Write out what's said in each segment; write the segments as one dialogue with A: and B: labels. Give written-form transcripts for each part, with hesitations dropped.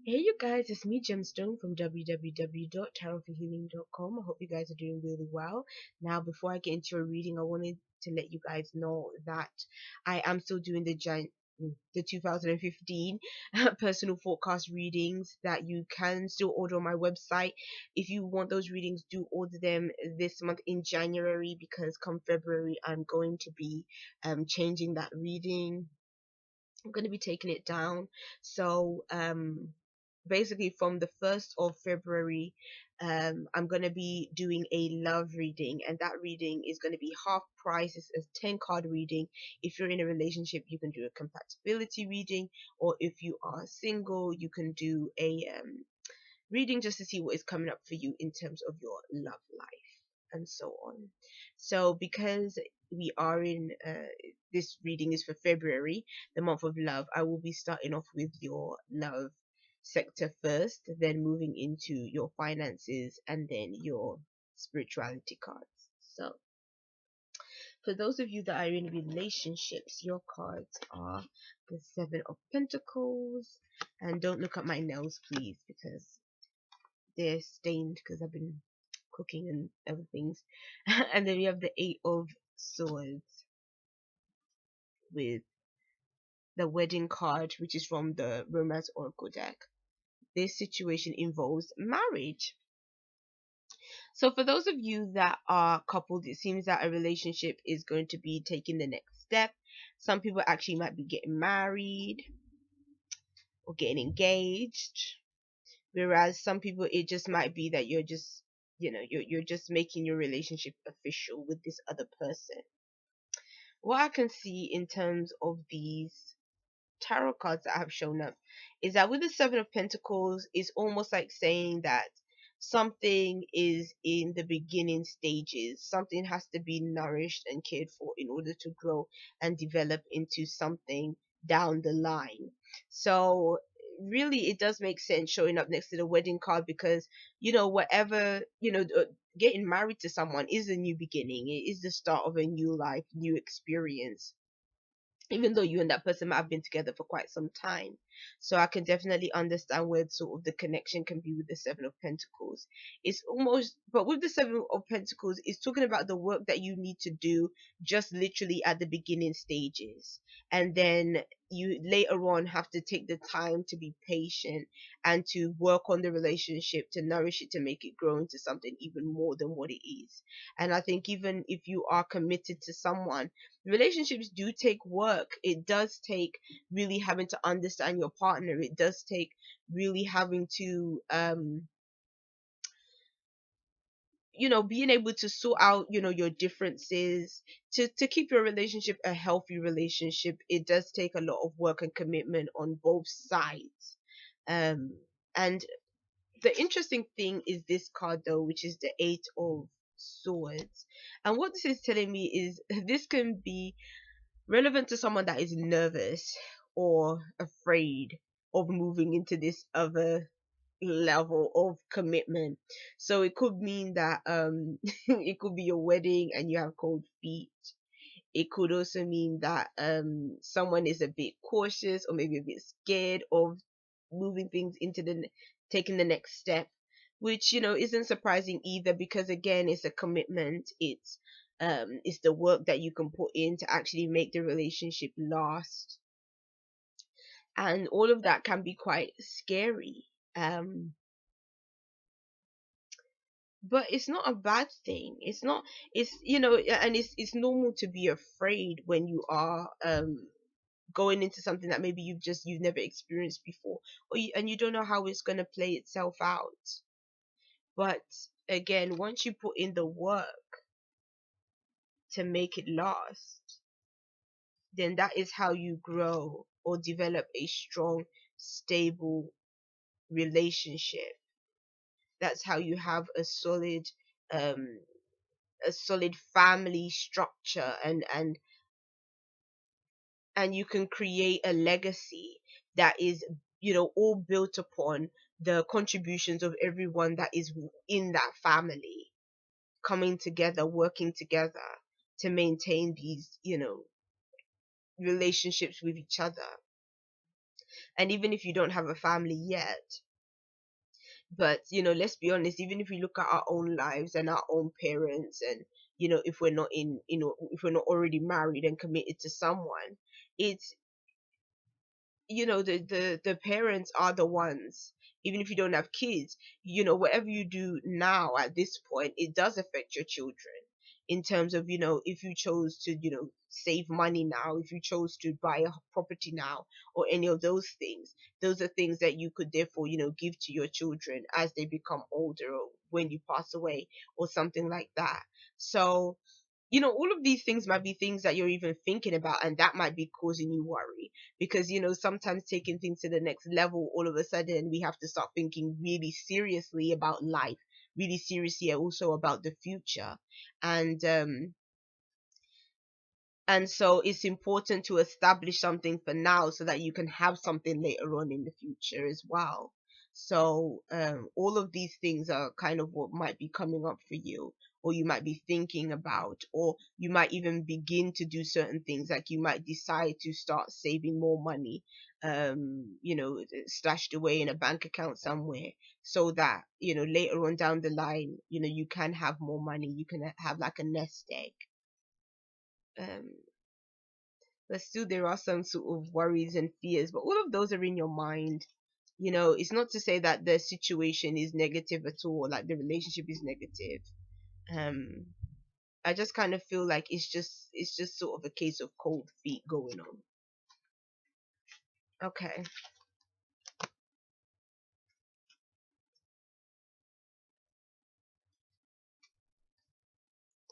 A: Hey you guys, it's me Gemstone from www.tarotforhealing.com. I hope you guys are doing really well. Now, before I get into your reading, I wanted to let you guys know that I am still doing the 2015 personal forecast readings that you can still order on my website. If you want those readings, do order them this month in January, because come February I'm going to be changing that reading. I'm going to be taking it down. So basically from the 1st of February, I'm going to be doing a love reading, and that reading is going to be half price. It's a 10 card reading. If you're in a relationship, you can do a compatibility reading, or if you are single, you can do a reading just to see what is coming up for you in terms of your love life and so on. So because we are in this reading is for February, the month of love, I will be starting off with your love sector first, then moving into your finances, and then your spirituality cards. So for those of you that are in relationships, your cards are the Seven of Pentacles. And don't look at my nails, please, because they're stained because I've been cooking and other things. And then we have the Eight of Swords with the wedding card, which is from the Romance Oracle deck. This situation involves marriage. So for those of you that are coupled, it seems that a relationship is going to be taking the next step. Some people actually might be getting married or getting engaged, whereas some people it just might be that you're just you're just making your relationship official with this other person. What I can see in terms of these tarot cards that have shown up is that with the Seven of Pentacles, it's almost like saying that something is in the beginning stages. Something has to be nourished and cared for in order to grow and develop into something down the line. So really it does make sense showing up next to the wedding card, because whatever getting married to someone is a new beginning. It is the start of a new life, new experience, even though you and that person might have been together for quite some time. So I can definitely understand where sort of the connection can be with the Seven of Pentacles. It's almost, but with the Seven of Pentacles, it's talking about the work that you need to do just literally at the beginning stages. And then you later on have to take the time to be patient and to work on the relationship, to nourish it, to make it grow into something even more than what it is. And I think even if you are committed to someone, relationships do take work. It does take really having to understand your partner. It does take really having to being able to sort out your differences to keep your relationship a healthy relationship. It does take a lot of work and commitment on both sides. And the interesting thing is this card though, which is the Eight of Swords. And what this is telling me is this can be relevant to someone that is nervous or afraid of moving into this other level of commitment. So it could mean that it could be your wedding and you have cold feet. It could also mean that someone is a bit cautious or maybe a bit scared of moving things into taking the next step, which isn't surprising either, because again it's a commitment. It's the work that you can put in to actually make the relationship last, and all of that can be quite scary. But it's not a bad thing. It's not. It's and it's normal to be afraid when you are going into something that maybe you've never experienced before, and you don't know how it's going to play itself out. But again, once you put in the work to make it last, then that is how you grow or develop a strong, stable relationship. That's how you have um a solid family structure, and you can create a legacy that is all built upon the contributions of everyone that is in that family, coming together, working together to maintain these relationships with each other. And even if you don't have a family yet, but let's be honest, even if we look at our own lives and our own parents, and if we're not in if we're not already married and committed to someone, it's the parents are the ones. Even if you don't have kids, whatever you do now at this point, it does affect your children, in terms of if you chose to save money now, if you chose to buy a property now, or any of those things. Those are things that you could therefore give to your children as they become older, or when you pass away, or something like that. So all of these things might be things that you're even thinking about, and that might be causing you worry. Because sometimes taking things to the next level, all of a sudden we have to start thinking really seriously about life, really seriously also about the future. And um and so it's important to establish something for now, so that you can have something later on in the future as well. So all of these things are kind of what might be coming up for you, or you might be thinking about, or you might even begin to do certain things. Like you might decide to start saving more money, stashed away in a bank account somewhere, so that later on down the line, you can have more money, you can have like a nest egg. um but still there are some sort of worries and fears, but all of those are in your mind. It's not to say that the situation is negative at all, like the relationship is negative. um I just kind of feel like it's just sort of a case of cold feet going on. Okay.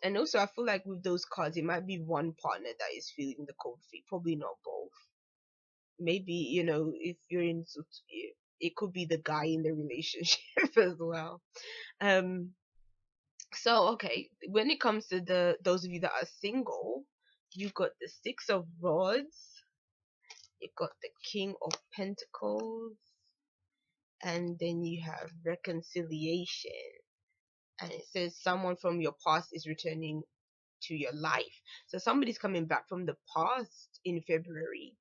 A: And also I feel like with those cards, it might be one partner that is feeling the cold feet, probably not both. Maybe if you're in it could be the guy in the relationship as well. um So, okay, when it comes to the those of you that are single, you got the Six of Rods, you got the King of Pentacles, and then you have reconciliation. And it says someone from your past is returning to your life. So somebody's coming back from the past in February,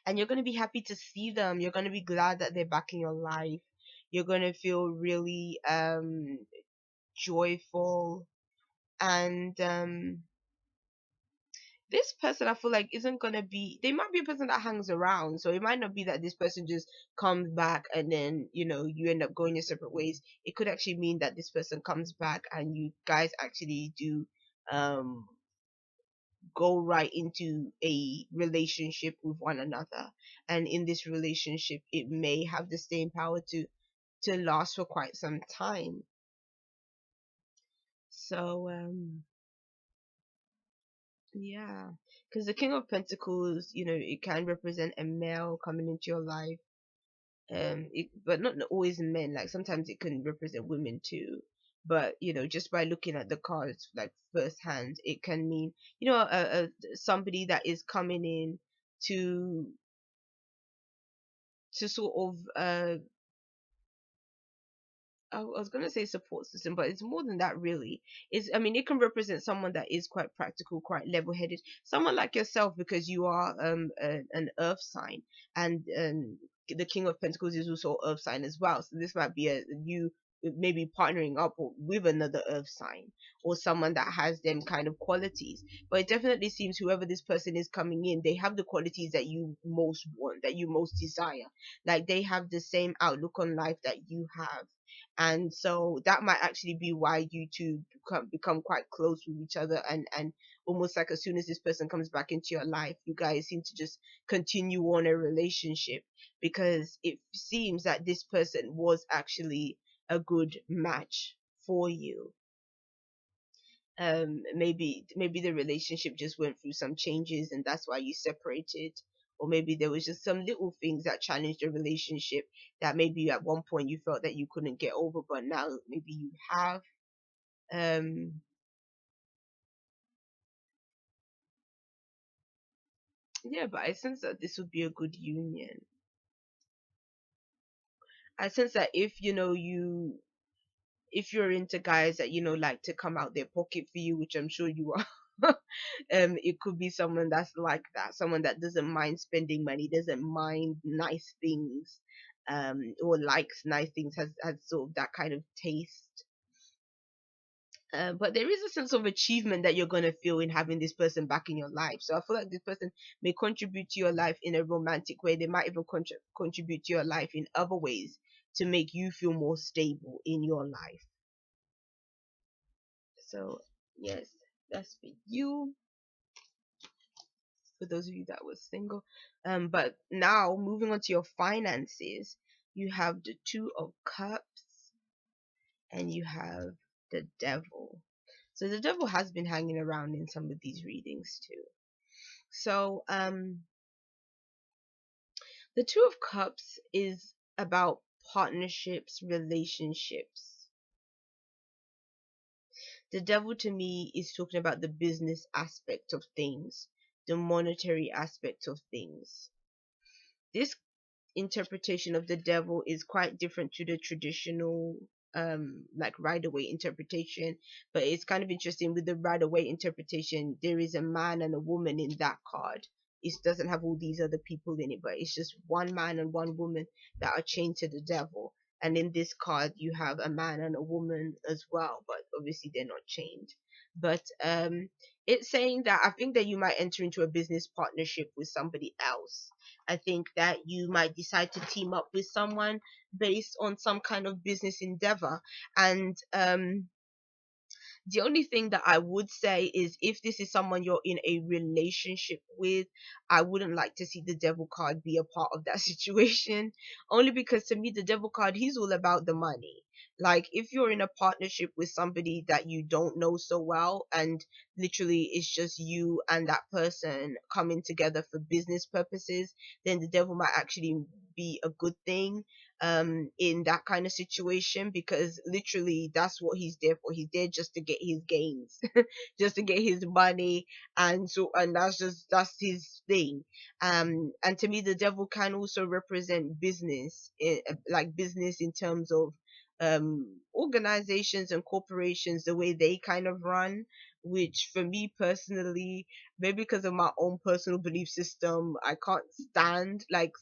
A: and you're going to be happy to see them. You're going to be glad that they're back in your life. You're going to feel really joyful. And this person I feel like isn't gonna be, they might be a person that hangs around. So it might not be that this person just comes back and then, you end up going your separate ways. It could actually mean that this person comes back and you guys actually do um go right into a relationship with one another. And in this relationship, it may have the staying power to last for quite some time. So yeah, because the King of Pentacles, it can represent a male coming into your life. But not always men. Like sometimes it can represent women too. But just by looking at the cards like firsthand, it can mean somebody that is coming in to sort of I was gonna say support system, but it's more than that really. I mean, it can represent someone that is quite practical, quite level-headed, someone like yourself, because you are an Earth sign, and the King of Pentacles is also Earth sign as well. So this might be a you maybe partnering up with another Earth sign, or someone that has them kind of qualities. But it definitely seems whoever this person is coming in, they have the qualities that you most want, that you most desire. Like they have the same outlook on life that you have, and so that might actually be why you two become quite close with each other, and almost like as soon as this person comes back into your life, you guys seem to just continue on a relationship, because it seems that this person was actually a good match for you. Maybe the relationship just went through some changes and that's why you separated, or maybe there was just some little things that challenged the relationship, that maybe at one point you felt that you couldn't get over, but now maybe you have. um yeah, but I sense that this would be a good union. I sense that if you're into guys that like to come out their pocket for you, which I'm sure you are, It could be someone that's like that, someone that doesn't mind spending money, doesn't mind nice things, or likes nice things, has sort of that kind of taste. But there is a sense of achievement that you're going to feel in having this person back in your life. So I feel like this person may contribute to your life in a romantic way. They might even contribute to your life in other ways to make you feel more stable in your life. So, yes, that's for you, for those of you that were single. But now moving on to your finances, you have the Two of Cups and you have the Devil. So the Devil has been hanging around in some of these readings too. So the Two of Cups is about partnerships, relationships. The Devil to me is talking about the business aspect of things, the monetary aspect of things. This interpretation of the devil is quite different to the traditional like Rider Waite interpretation, but it's kind of interesting. With the Rider Waite interpretation, there is a man and a woman in that card. It doesn't have all these other people in it, but it's just one man and one woman that are chained to the devil. And in this card you have a man and a woman as well, but obviously they're not chained. But it's saying that I think that you might enter into a business partnership with somebody else. I think that you might decide to team up with someone based on some kind of business endeavor. And the only thing that I would say is, if this is someone you're in a relationship with, I wouldn't like to see the devil card be a part of that situation. Only because to me, the devil card, he's all about the money. Like, if you're in a partnership with somebody that you don't know so well, and literally it's just you and that person coming together for business purposes, then the devil might actually be a good thing in that kind of situation, because literally that's what he's there for. He's there just to get his gains, just to get his money. And that's his thing. And to me, the devil can also represent business, like business in terms of organizations and corporations, the way they kind of run, which for me personally, maybe because of my own personal belief system, I can't stand. Like,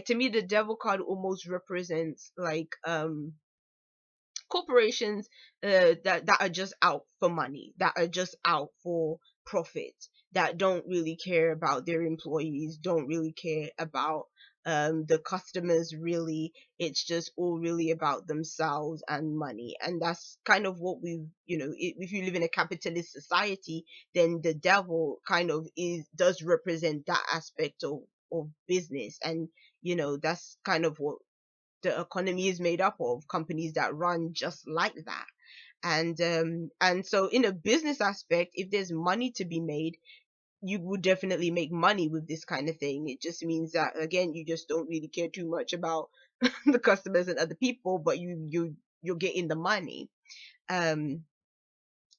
A: to me, the devil card almost represents like corporations that are just out for money, that are just out for profit, that don't really care about their employees, don't really care about the customers really. It's just all really about themselves and money. And that's kind of what we've, if you live in a capitalist society, then the devil kind of does represent that aspect of business. And that's kind of what the economy is made up of, companies that run just like that. And so in a business aspect, if there's money to be made, you would definitely make money with this kind of thing. It just means that, again, you just don't really care too much about the customers and other people, but you're getting the money. um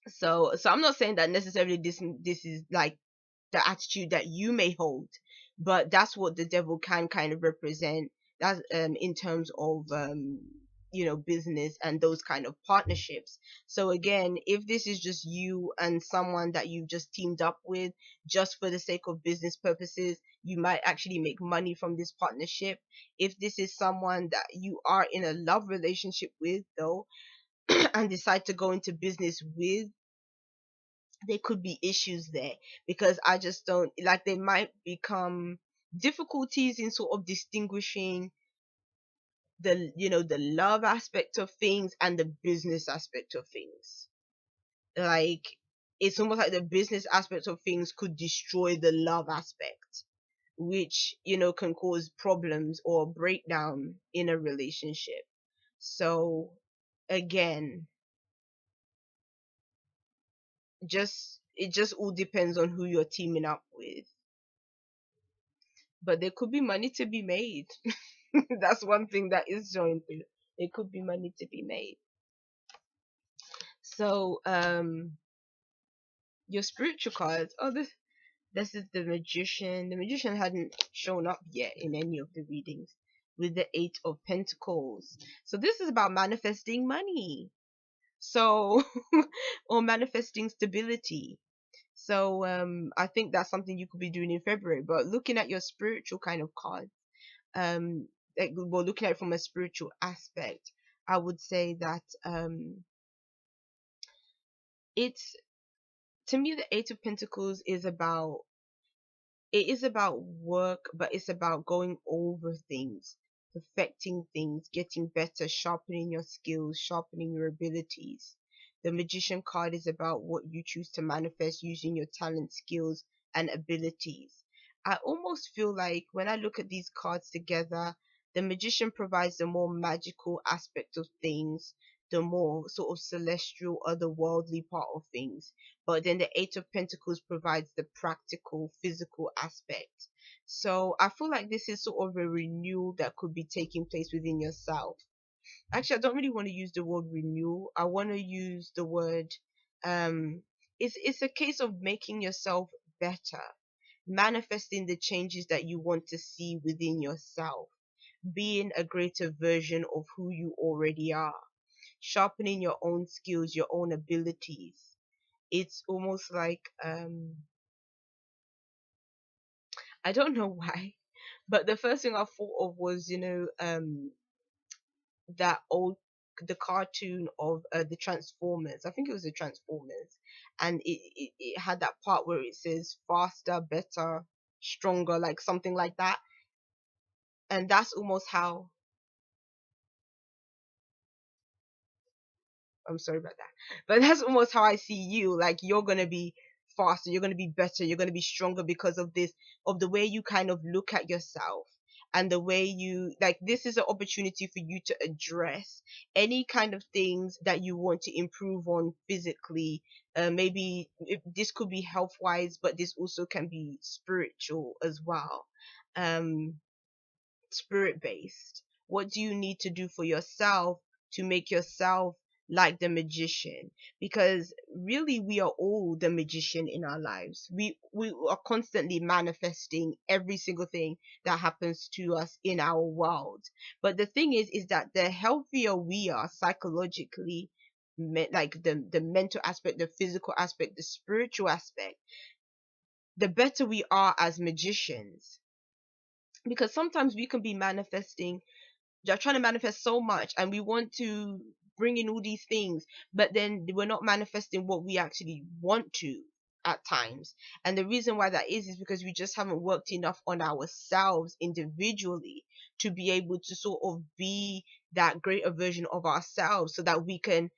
A: so I'm not saying that necessarily this is like the attitude that you may hold, but that's what the devil can kind of represent. That's in terms of business and those kind of partnerships. So again, if this is just you and someone that you've just teamed up with just for the sake of business purposes, you might actually make money from this partnership. If this is someone that you are in a love relationship with, though, and decide to go into business with, there could be issues there, because I just don't like, there might become difficulties in sort of distinguishing the love aspect of things and the business aspect of things. Like, it's almost like the business aspect of things could destroy the love aspect, which can cause problems or breakdown in a relationship. So again, it just all depends on who you're teaming up with. But there could be money to be made. That's one thing that is showing through. There could be money to be made. So your spiritual cards. Oh, this is the Magician. The Magician hadn't shown up yet in any of the readings, with the Eight of Pentacles. So this is about manifesting money. So or manifesting stability. So I think that's something you could be doing in February. But looking at your spiritual kind of cards, um, like, well, looking at it from a spiritual aspect, I would say that it's to me the Eight of Pentacles is about it is about work, but it's about going over things, perfecting things, getting better, sharpening your skills, sharpening your abilities. The Magician card is about what you choose to manifest using your talent, skills, and abilities. I almost feel like when I look at these cards together, the Magician provides the more magical aspect of things, the more sort of celestial, otherworldly part of things, but then the Eight of Pentacles provides the practical, physical aspect. So I feel like this is sort of a renewal that could be taking place within yourself. Actually, I don't really want to use the word renewal. I want to use the word um it's a case of making yourself better, manifesting the changes that you want to see within yourself, being a greater version of who you already are, sharpening your own skills, your own abilities. It's almost like I don't know why, but the first thing I thought of was, that old the cartoon of the Transformers. I think it was the Transformers, and it had that part where it says faster, better, stronger, like something like that. And that's almost how I'm sorry about that. But that's almost how I see you. Like you're gonna be faster, you're gonna be better, you're gonna be stronger because of this, of the way you kind of look at yourself and the way you like this is an opportunity for you to address any kind of things that you want to improve on physically. Maybe this could be health wise, but this also can be spiritual as well. Um, Spirit based. What do you need to do for yourself to make yourself like the magician? Because really we are all the magician in our lives. We are constantly manifesting every single thing that happens to us in our world. But the thing is that the healthier we are psychologically, like the mental aspect, the physical aspect, the spiritual aspect, the better we are as magicians. Because sometimes we can be manifesting, you're trying to manifest so much and we want to bring in all these things, but then we're not manifesting what we actually want to at times. And the reason why that is because we just haven't worked enough on ourselves individually to be able to sort of be that greater version of ourselves so that we can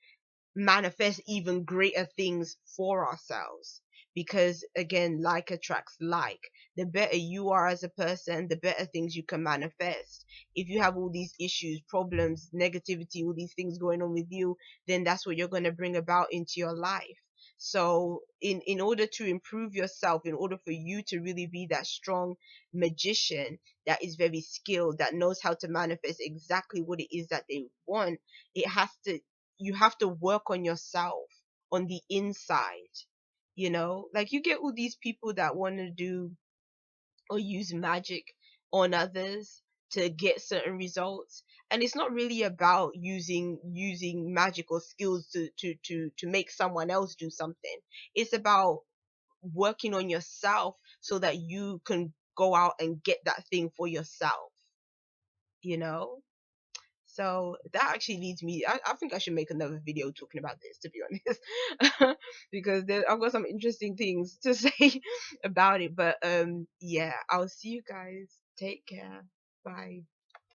A: manifest even greater things for ourselves. Because again, like attracts like. The better you are as a person, the better things you can manifest. If you have all these issues, problems, negativity, all these things going on with you, then that's what you're going to bring about into your life. So in order to improve yourself, in order for you to really be that strong magician that is very skilled, that knows how to manifest exactly what it is that they want, it has to you have to work on yourself on the inside. Like you get all these people that want to do or use magic on others to get certain results, and it's not really about using magical skills to make someone else do something. It's about working on yourself so that you can go out and get that thing for yourself you know So that actually leads me. I think I should make another video talking about this, to be honest, because I've got some interesting things to say about it. But yeah, I'll see you guys. Take care. Bye.